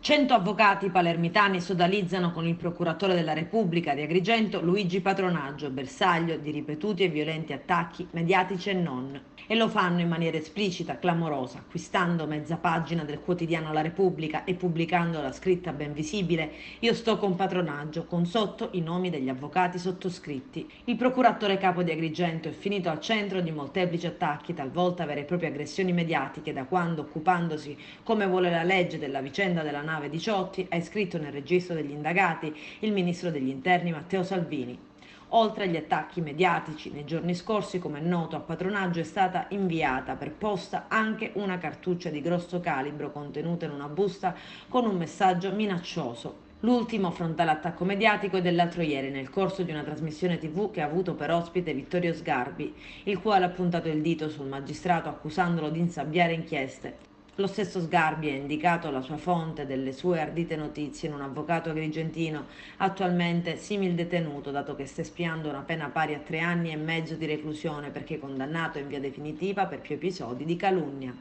100 avvocati palermitani sodalizzano con il procuratore della Repubblica di Agrigento Luigi Patronaggio, bersaglio di ripetuti e violenti attacchi mediatici e non. E lo fanno in maniera esplicita, clamorosa, acquistando mezza pagina del quotidiano La Repubblica e pubblicando la scritta ben visibile "Io sto con Patronaggio", con sotto i nomi degli avvocati sottoscritti. Il procuratore capo di Agrigento è finito al centro di molteplici attacchi, talvolta vere e proprie aggressioni mediatiche, da quando, occupandosi come vuole la legge della vicenda della nave Diciotti, ha iscritto nel registro degli indagati il ministro degli interni Matteo Salvini. Oltre agli attacchi mediatici, nei giorni scorsi, come è noto, a Patronaggio è stata inviata per posta anche una cartuccia di grosso calibro contenuta in una busta con un messaggio minaccioso. L'ultimo frontale attacco mediatico è dell'altro ieri, nel corso di una trasmissione TV che ha avuto per ospite Vittorio Sgarbi, il quale ha puntato il dito sul magistrato accusandolo di insabbiare inchieste. Lo stesso Sgarbi ha indicato la sua fonte delle sue ardite notizie in un avvocato agrigentino attualmente simildetenuto, dato che sta espiando una pena pari a 3 anni e mezzo di reclusione perché condannato in via definitiva per più episodi di calunnia.